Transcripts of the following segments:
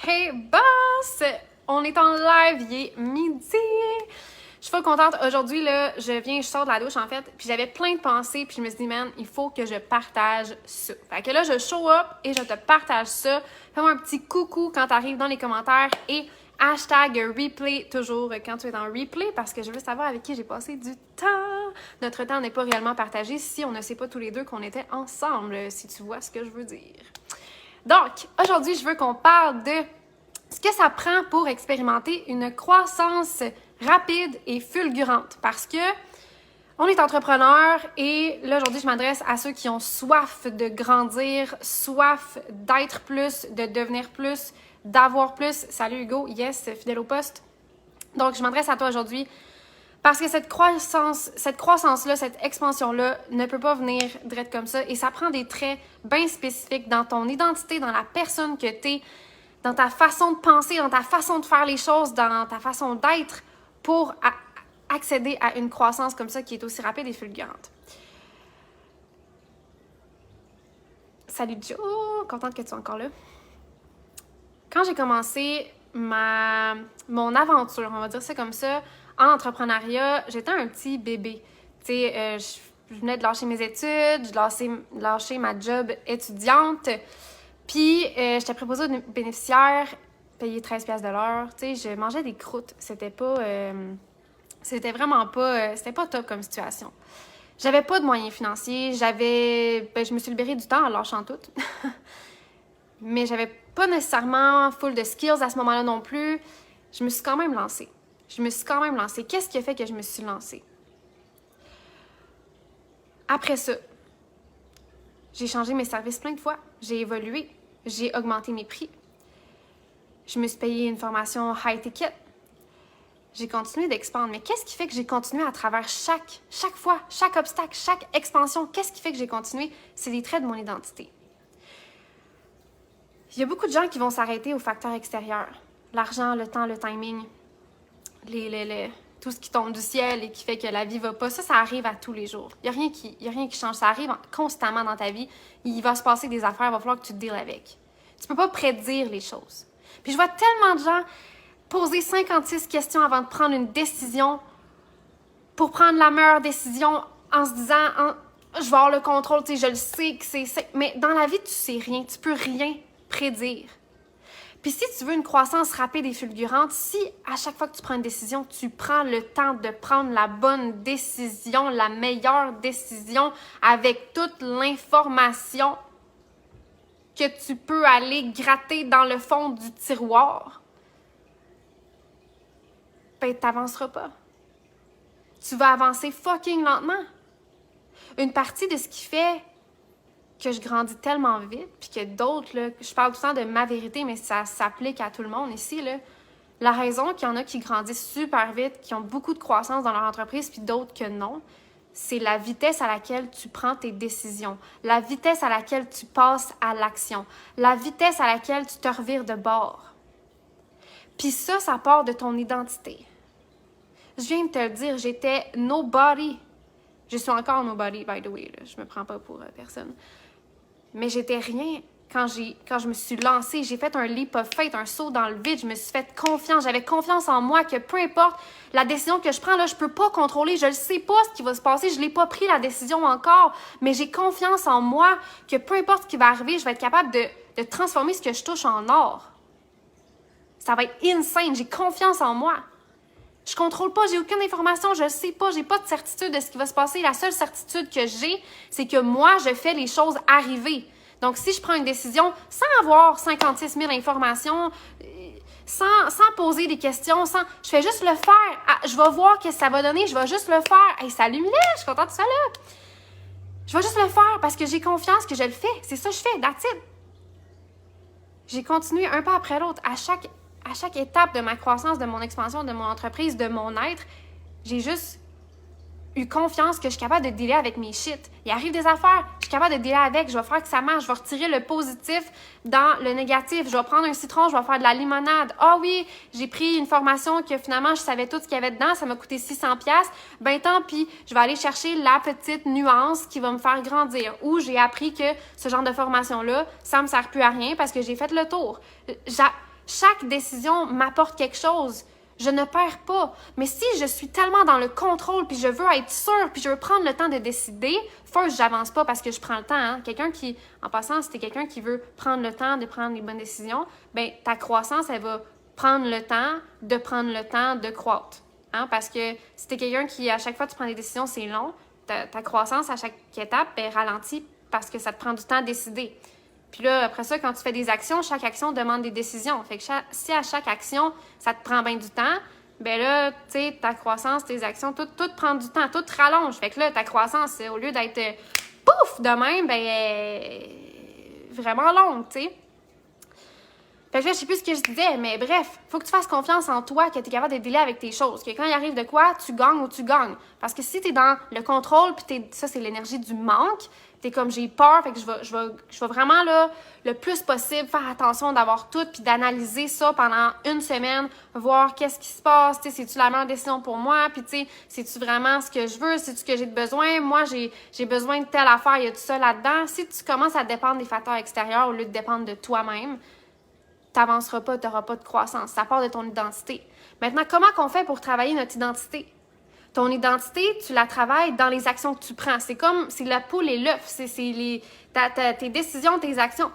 Hey boss! On est en live, il est midi! Je suis pas contente. Aujourd'hui, là, je sors de la douche, en fait, puis j'avais plein de pensées, puis je me suis dit, man, il faut que je partage ça. Fait que là, je show up et je te partage ça. Fais-moi un petit coucou quand t'arrives dans les commentaires et hashtag replay toujours quand tu es dans replay parce que je veux savoir avec qui j'ai passé du temps. Notre temps n'est pas réellement partagé si on ne sait pas tous les deux qu'on était ensemble, si tu vois ce que je veux dire. Donc, aujourd'hui, je veux qu'on parle de ce que ça prend pour expérimenter une croissance rapide et fulgurante. Parce que on est entrepreneur et là, aujourd'hui, je m'adresse à ceux qui ont soif de grandir, soif d'être plus, de devenir plus, d'avoir plus. Salut Hugo, yes, fidèle au poste. Donc, je m'adresse à toi aujourd'hui parce que cette croissance-là, cette expansion-là ne peut pas venir direct comme ça et ça prend des traits bien spécifiques dans ton identité, dans la personne que tu es, dans ta façon de penser, dans ta façon de faire les choses, dans ta façon d'être pour accéder à une croissance comme ça qui est aussi rapide et fulgurante. Salut Joe, contente que tu sois encore là. Quand j'ai commencé mon aventure, on va dire ça comme ça, en entrepreneuriat, j'étais un petit bébé. Tu sais, je venais de lâcher mes études, je lâchais ma job étudiante, puis j'étais préposée aux bénéficiaires, payée 13$ de l'heure. Tu sais, je mangeais des croûtes. C'était vraiment pas... c'était pas top comme situation. J'avais pas de moyens financiers. je me suis libérée du temps en lâchant tout. Mais j'avais pas nécessairement full de skills à ce moment-là non plus. Je me suis quand même lancée. Qu'est-ce qui a fait que je me suis lancée? Après ça, j'ai changé mes services plein de fois. J'ai évolué. J'ai augmenté mes prix. Je me suis payé une formation high ticket. J'ai continué d'expandre. Mais qu'est-ce qui fait que j'ai continué à travers chaque fois, chaque obstacle, chaque expansion? Qu'est-ce qui fait que j'ai continué? C'est des traits de mon identité. Il y a beaucoup de gens qui vont s'arrêter aux facteurs extérieurs. L'argent, le temps, le timing, tout ce qui tombe du ciel et qui fait que la vie va pas. Ça arrive à tous les jours. Il y a rien qui change. Ça arrive constamment dans ta vie. Il va se passer des affaires, il va falloir que tu te deals avec. Tu peux pas prédire les choses. Puis je vois tellement de gens poser 56 questions avant de prendre une décision pour prendre la meilleure décision en se disant je vais avoir le contrôle, tu sais, je le sais que c'est... Mais dans la vie, tu sais rien. Tu peux rien prédire. Puis si tu veux une croissance rapide et fulgurante, si à chaque fois que tu prends une décision, tu prends le temps de prendre la bonne décision, la meilleure décision avec toute l'information que tu peux aller gratter dans le fond du tiroir, ben t'avanceras pas. Tu vas avancer fucking lentement. Une partie de ce qui fait que je grandis tellement vite, puis que d'autres, là, je parle tout le temps de ma vérité, mais ça s'applique à tout le monde ici, là. La raison qu'il y en a qui grandissent super vite, qui ont beaucoup de croissance dans leur entreprise, puis d'autres que non, c'est la vitesse à laquelle tu prends tes décisions, la vitesse à laquelle tu passes à l'action, la vitesse à laquelle tu te revires de bord. Puis ça part de ton identité. Je viens de te le dire, j'étais nobody. Je suis encore nobody, by the way, là. Je me prends pas pour personne. Mais j'étais rien quand je me suis lancée. J'ai fait un leap of faith, un saut dans le vide. Je me suis fait confiance. J'avais confiance en moi que peu importe la décision que je prends, là, je peux pas contrôler. Je ne sais pas ce qui va se passer. Je l'ai pas pris la décision encore. Mais j'ai confiance en moi que peu importe ce qui va arriver, je vais être capable de transformer ce que je touche en or. Ça va être insane. J'ai confiance en moi. Je contrôle pas, j'ai aucune information, je sais pas, j'ai pas de certitude de ce qui va se passer. La seule certitude que j'ai, c'est que moi, je fais les choses arriver. Donc, si je prends une décision sans avoir 56 000 informations, sans poser des questions, je fais juste le faire. Je vais voir ce que ça va donner, je vais juste le faire. Hey, salut Mylène, je suis contente de ça là. Je vais juste le faire parce que j'ai confiance que je le fais. C'est ça que je fais, that's it. J'ai continué un pas après l'autre. À chaque étape de ma croissance, de mon expansion, de mon entreprise, de mon être, j'ai juste eu confiance que je suis capable de dealer avec mes shit. Il arrive des affaires, je suis capable de dealer avec, je vais faire que ça marche, je vais retirer le positif dans le négatif, je vais prendre un citron, je vais faire de la limonade. Ah oui, j'ai pris une formation que finalement je savais tout ce qu'il y avait dedans, ça m'a coûté 600$, ben tant pis, je vais aller chercher la petite nuance qui va me faire grandir. Ou j'ai appris que ce genre de formation-là, ça me sert plus à rien parce que j'ai fait le tour. Chaque décision m'apporte quelque chose. Je ne perds pas. Mais si je suis tellement dans le contrôle, puis je veux être sûre, puis je veux prendre le temps de décider, first, j'avance pas parce que je prends le temps. Hein? Quelqu'un qui, en passant, si t'es quelqu'un qui veut prendre le temps de prendre les bonnes décisions, ben ta croissance, elle va prendre le temps de croître. Hein? Parce que si t'es quelqu'un qui, à chaque fois que tu prends des décisions, c'est long, ta croissance, à chaque étape, elle ralentit parce que ça te prend du temps à décider. Puis là, après ça, quand tu fais des actions, chaque action demande des décisions. Fait que si à chaque action, ça te prend bien du temps, ben là, tu sais, ta croissance, tes actions, tout prend du temps, tout rallonge. Fait que là, ta croissance, au lieu d'être pouf de même, ben, vraiment longue, tu sais. Fait que là, je sais plus ce que je disais, mais bref, faut que tu fasses confiance en toi, que tu es capable de dealer avec tes choses, que quand il arrive de quoi, tu gagnes ou tu gagnes. Parce que si tu es dans le contrôle, puis ça, c'est l'énergie du manque, t'es comme j'ai peur, fait que je vais vraiment là, le plus possible faire attention d'avoir tout, puis d'analyser ça pendant une semaine, voir qu'est-ce qui se passe, tu sais, c'est-tu la meilleure décision pour moi, puis tu sais, c'est-tu vraiment ce que je veux, c'est-tu ce que j'ai besoin, moi j'ai besoin de telle affaire, y a tout ça là-dedans. Si tu commences à dépendre des facteurs extérieurs au lieu de dépendre de toi-même, t'avanceras pas, t'auras pas de croissance, ça part de ton identité. Maintenant, comment qu'on fait pour travailler notre identité? Ton identité, tu la travailles dans les actions que tu prends. C'est la poule et l'œuf. C'est tes décisions, tes actions.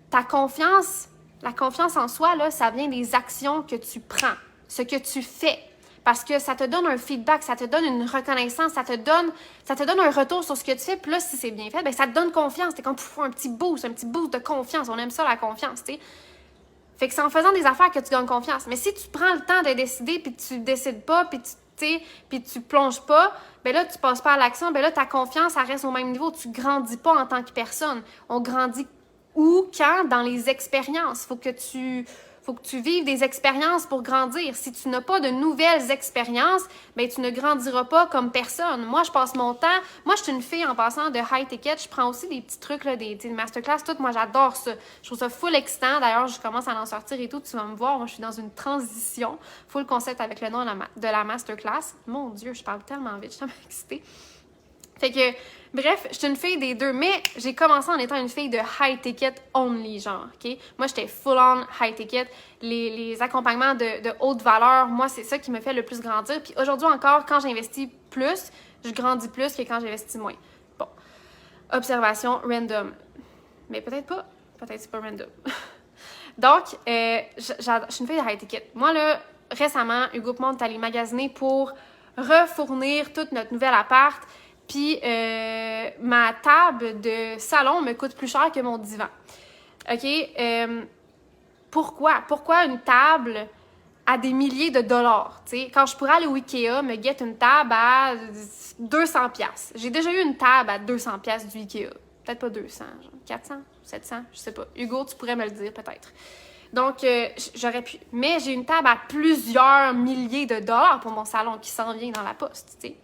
Ta confiance, la confiance en soi, là, ça vient des actions que tu prends, ce que tu fais. Parce que ça te donne un feedback, ça te donne une reconnaissance, ça te donne un retour sur ce que tu fais. Puis là, si c'est bien fait, ben ça te donne confiance. T'es comme un petit boost de confiance. On aime ça, la confiance, tu sais. Fait que c'est en faisant des affaires que tu gagnes confiance. Mais si tu prends le temps de décider, puis tu décides pas, puis tu plonges pas, ben là, tu passes pas à l'action, ben là, ta confiance, elle reste au même niveau. Tu grandis pas en tant que personne. On grandit où, quand? Dans les expériences. Faut que tu vives des expériences pour grandir. Si tu n'as pas de nouvelles expériences, ben tu ne grandiras pas comme personne. Moi, je passe mon temps... Moi, je suis une fille en passant de high ticket. Je prends aussi des petits trucs, là, des masterclass, tout. Moi, j'adore ça. Je trouve ça full excitant. D'ailleurs, je commence à en sortir et tout. Tu vas me voir. Moi, je suis dans une transition. Full concept avec le nom de la masterclass. Mon Dieu, je parle tellement vite. Je suis tellement excitée. Fait que, bref, je suis une fille des deux, mais j'ai commencé en étant une fille de high ticket only, genre, OK? Moi, j'étais full-on high ticket. Les accompagnements de haute valeur, moi, c'est ça qui me fait le plus grandir. Puis aujourd'hui encore, quand j'investis plus, je grandis plus que quand j'investis moins. Bon. Observation random. Mais peut-être pas. Peut-être c'est pas random. Donc, je suis une fille de high ticket. Moi, là, récemment, Hugo Pmont est allé magasiner pour refournir tout notre nouvel appart. Puis ma table de salon me coûte plus cher que mon divan. OK? Pourquoi? Pourquoi une table à des milliers de dollars? T'sais? Quand je pourrais aller au Ikea, me get une table à 200$. J'ai déjà eu une table à 200$ du Ikea. Peut-être pas 200, genre 400, 700, je sais pas. Hugo, tu pourrais me le dire peut-être. Donc, j'aurais pu... Mais j'ai une table à plusieurs milliers de dollars pour mon salon qui s'en vient dans la poste, tu sais.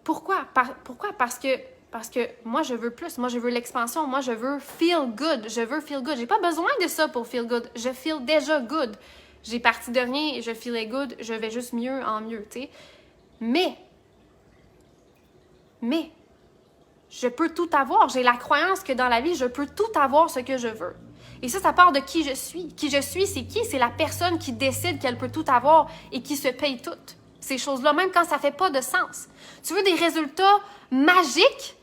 Pourquoi? Pourquoi? Parce que moi, je veux plus. Moi, je veux l'expansion. Moi, je veux feel good. Je veux feel good. J'ai pas besoin de ça pour feel good. Je feel déjà good. J'ai parti de rien et je feelais good. Je vais juste mieux en mieux, tu sais. Mais, je peux tout avoir. J'ai la croyance que dans la vie, je peux tout avoir ce que je veux. Et ça part de qui je suis. Qui je suis, c'est qui? C'est la personne qui décide qu'elle peut tout avoir et qui se paye tout. Ces choses-là, même quand ça fait pas de sens. Tu veux des résultats magiques?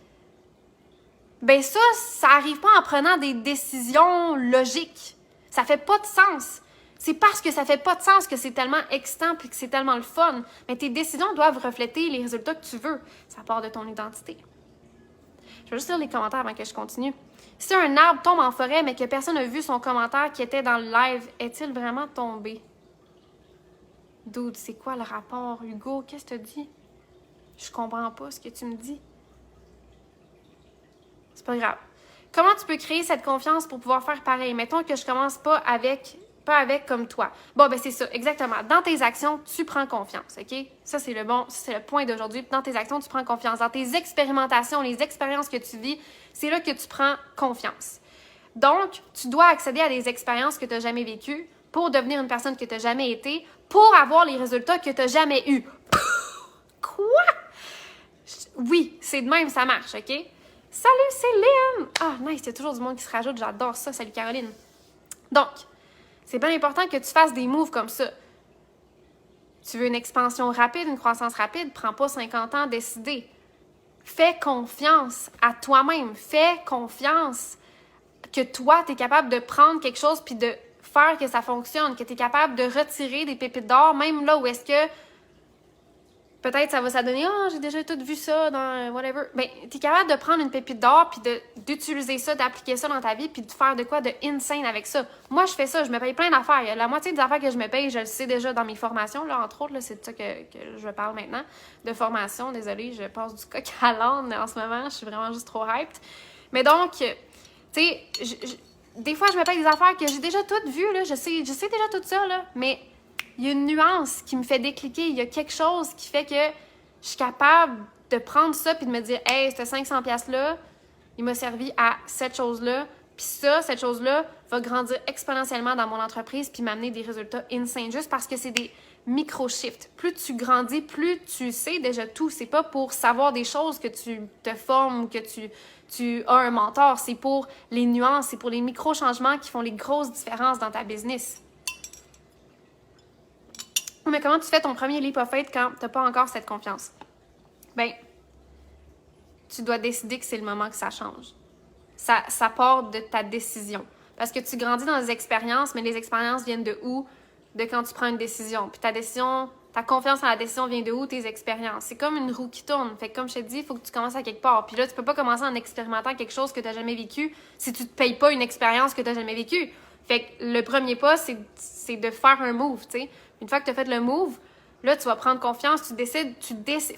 Ben ça arrive pas en prenant des décisions logiques. Ça fait pas de sens. C'est parce que ça fait pas de sens que c'est tellement excitant et que c'est tellement le fun. Mais tes décisions doivent refléter les résultats que tu veux. Ça part de ton identité. Je vais juste lire les commentaires avant que je continue. Si un arbre tombe en forêt, mais que personne n'a vu son commentaire qui était dans le live, est-il vraiment tombé? Dude, c'est quoi le rapport, Hugo? Qu'est-ce que tu dis? Je comprends pas ce que tu me dis. C'est pas grave. Comment tu peux créer cette confiance pour pouvoir faire pareil? Mettons que je commence pas avec comme toi. Bon, ben c'est ça, exactement. Dans tes actions, tu prends confiance, OK? Ça, c'est le point d'aujourd'hui. Dans tes actions, tu prends confiance. Dans tes expérimentations, les expériences que tu vis, c'est là que tu prends confiance. Donc, tu dois accéder à des expériences que tu n'as jamais vécues pour devenir une personne que tu n'as jamais été, pour avoir les résultats que tu n'as jamais eus. Quoi? Oui, c'est de même, ça marche, OK? Salut Céline! Ah, nice, il y a toujours du monde qui se rajoute, j'adore ça. Salut Caroline. Donc, C'est bien important que tu fasses des moves comme ça. Tu veux une expansion rapide, une croissance rapide, prends pas 50 ans à décider. Fais confiance à toi-même. Fais confiance que toi, tu es capable de prendre quelque chose puis de faire que ça fonctionne, que tu es capable de retirer des pépites d'or, même là où est-ce que peut-être ça va s'adonner « Ah, j'ai déjà tout vu ça dans whatever ». Ben, tu es capable de prendre une pépite d'or puis d'utiliser ça, d'appliquer ça dans ta vie puis de faire de quoi de insane avec ça. Moi, je fais ça, je me paye plein d'affaires. La moitié des affaires que je me paye, je le sais déjà dans mes formations, là, entre autres, là, c'est de ça que je parle maintenant, de formation. Désolée, je passe du coq à l'âne en ce moment, je suis vraiment juste trop hyped. Mais donc, tu sais, des fois, je me paye des affaires que j'ai déjà toutes vues, là, je sais déjà tout ça, là, mais il y a une nuance qui me fait décliquer. Il y a quelque chose qui fait que je suis capable de prendre ça puis de me dire « Hey, ce 500$-là, il m'a servi à cette chose-là. Puis ça, cette chose-là va grandir exponentiellement dans mon entreprise puis m'amener des résultats insane. » Juste parce que c'est des micro-shifts. Plus tu grandis, plus tu sais déjà tout. C'est pas pour savoir des choses que tu te formes ou que tu as un mentor. C'est pour les nuances, c'est pour les micro-changements qui font les grosses différences dans ta business. Mais comment tu fais ton premier leap of faith quand tu n'as pas encore cette confiance? Ben, tu dois décider que c'est le moment que ça change. Ça part de ta décision. Parce que tu grandis dans des expériences, mais les expériences viennent de où? De quand tu prends une décision. Puis ta décision, ta confiance en la décision vient de où? Tes expériences. C'est comme une roue qui tourne. Fait que comme je te dis, il faut que tu commences à quelque part. Puis là, tu peux pas commencer en expérimentant quelque chose que tu n'as jamais vécu si tu te payes pas une expérience que tu n'as jamais vécue. Fait que le premier pas, c'est de faire un move, tu sais. Une fois que tu as fait le move, là, tu vas prendre confiance, tu décides,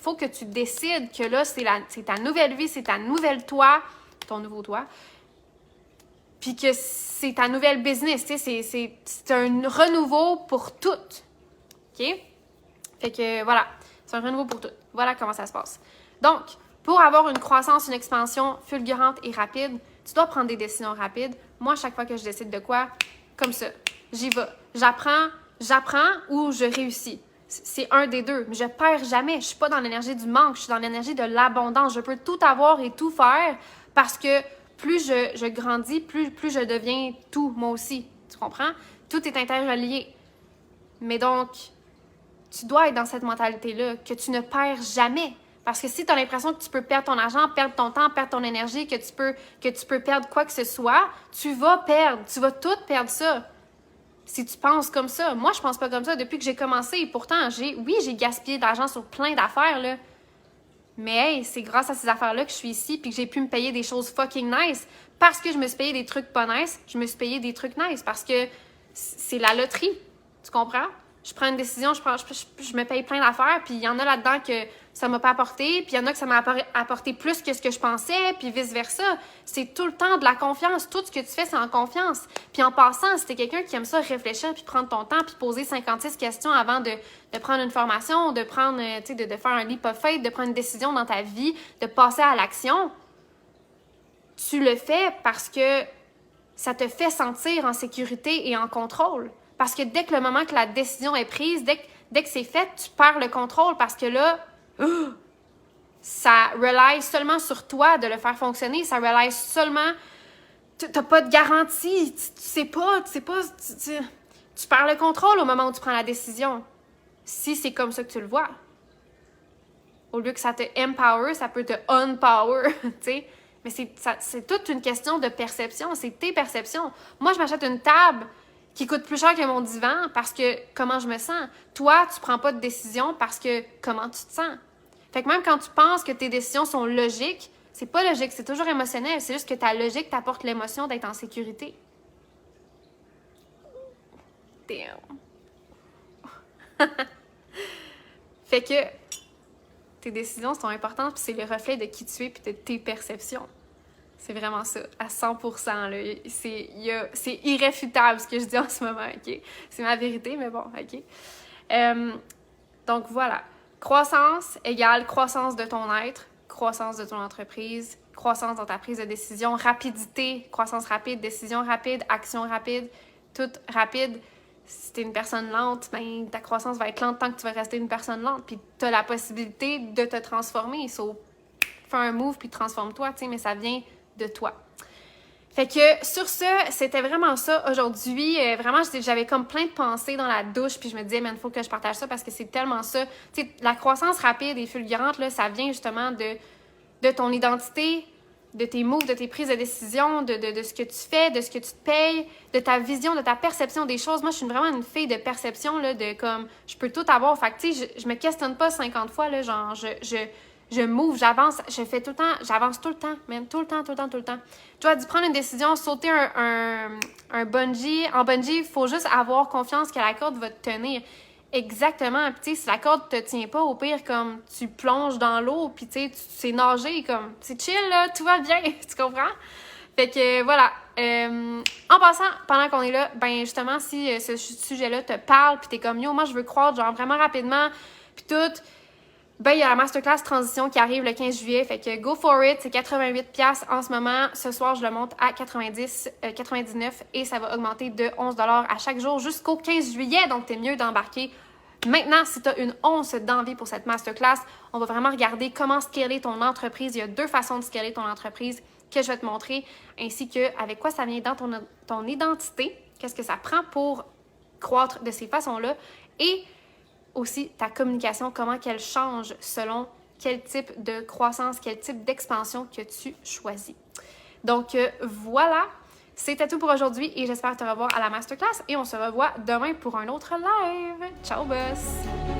faut que tu décides que là, c'est ta nouvelle vie, c'est ta nouvelle toi, ton nouveau toi, puis que c'est ta nouvelle business, tu sais, c'est un renouveau pour toutes, OK? Fait que, voilà, c'est un renouveau pour toutes. Voilà comment ça se passe. Donc, pour avoir une croissance, une expansion fulgurante et rapide, tu dois prendre des décisions rapides. Moi, chaque fois que je décide de quoi, comme ça, j'y vais. J'apprends ou je réussis. C'est un des deux. Mais je perds jamais. Je suis pas dans l'énergie du manque. Je suis dans l'énergie de l'abondance. Je peux tout avoir et tout faire parce que plus je grandis, plus je deviens tout, moi aussi. Tu comprends? Tout est interrelié. Mais donc, tu dois être dans cette mentalité-là, que tu ne perds jamais. Parce que si tu as l'impression que tu peux perdre ton argent, perdre ton temps, perdre ton énergie, que tu peux perdre quoi que ce soit, tu vas perdre. Tu vas tout perdre ça. Si tu penses comme ça. Moi, je pense pas comme ça depuis que j'ai commencé. Et pourtant, j'ai gaspillé de l'argent sur plein d'affaires, là. Mais hey, c'est grâce à ces affaires-là que je suis ici puis que j'ai pu me payer des choses fucking nice. Parce que je me suis payé des trucs pas nice, je me suis payé des trucs nice. Parce que c'est la loterie. Tu comprends? Je prends une décision, je me paye plein d'affaires, puis il y en a là-dedans que ça m'a pas apporté, puis il y en a que ça m'a apporté plus que ce que je pensais, puis vice-versa. C'est tout le temps de la confiance. Tout ce que tu fais, c'est en confiance. Puis en passant, si t'es quelqu'un qui aime ça réfléchir, puis prendre ton temps, puis poser 56 questions avant de prendre une formation, de prendre, tu sais, de faire un leap of faith, de prendre une décision dans ta vie, de passer à l'action, tu le fais parce que ça te fait sentir en sécurité et en contrôle. Parce que dès que le moment que la décision est prise, dès que c'est fait, tu perds le contrôle parce que là, ça rely seulement sur toi de le faire fonctionner. Ça rely seulement... Tu n'as pas de garantie. Tu sais pas... Tu perds le contrôle au moment où tu prends la décision. Si c'est comme ça que tu le vois. Au lieu que ça te empower, ça peut te unpower, tu sais. Mais c'est toute une question de perception. C'est tes perceptions. Moi, je m'achète une table qui coûte plus cher que mon divan parce que comment je me sens. Toi, tu prends pas de décision parce que comment tu te sens. Fait que même quand tu penses que tes décisions sont logiques, c'est pas logique, c'est toujours émotionnel. C'est juste que ta logique t'apporte l'émotion d'être en sécurité. Damn. Fait que tes décisions sont importantes, puis c'est le reflet de qui tu es puis de tes perceptions. C'est vraiment ça, à 100%. Là. C'est irréfutable ce que je dis en ce moment, OK? C'est ma vérité, mais bon, OK? Donc voilà, croissance égale croissance de ton être, croissance de ton entreprise, croissance dans ta prise de décision, rapidité, croissance rapide, décision rapide, action rapide, tout rapide. Si t'es une personne lente, ben, ta croissance va être lente tant que tu vas rester une personne lente. Puis t'as la possibilité de te transformer. So, fais un move puis transforme-toi, tu sais, mais ça vient de toi. Fait que sur ce, c'était vraiment ça aujourd'hui. Vraiment, j'avais comme plein de pensées dans la douche, puis je me disais, man, faut que je partage ça parce que c'est tellement ça. Tu sais, la croissance rapide et fulgurante, là, ça vient justement de ton identité, de tes moves, de tes prises de décision, de ce que tu fais, de ce que tu te payes, de ta vision, de ta perception des choses. Moi, je suis vraiment une fille de perception, là, de comme, je peux tout avoir. Fait que, tu sais, je me questionne pas 50 fois, là, genre, je move, j'avance, je fais tout le temps, j'avance tout le temps, même tout le temps. Tu as dû prendre une décision, sauter un bungee. En bungee, il faut juste avoir confiance que la corde va te tenir. Exactement. Puis, tu sais, si la corde te tient pas, au pire, comme tu plonges dans l'eau, puis, tu sais, tu sais nager, comme, c'est chill, là, tout va bien, tu comprends? Fait que, voilà. En passant, pendant qu'on est là, ben, justement, si ce sujet-là te parle, puis t'es comme, yo, moi, je veux croître, genre, vraiment rapidement, puis tout, ben, il y a la masterclass transition qui arrive le 15 juillet. Fait que go for it. C'est 88$ en ce moment. Ce soir, je le monte à 99 et ça va augmenter de 11$ à chaque jour jusqu'au 15 juillet. Donc, t'es mieux d'embarquer maintenant si t'as une once d'envie pour cette masterclass. On va vraiment regarder comment scaler ton entreprise. Il y a 2 façons de scaler ton entreprise que je vais te montrer, ainsi que avec quoi ça vient dans ton identité. Qu'est-ce que ça prend pour croître de ces façons-là. Et aussi ta communication, comment qu'elle change selon quel type de croissance, quel type d'expansion que tu choisis. Donc voilà, c'était tout pour aujourd'hui et j'espère te revoir à la masterclass et on se revoit demain pour un autre live. Ciao boss!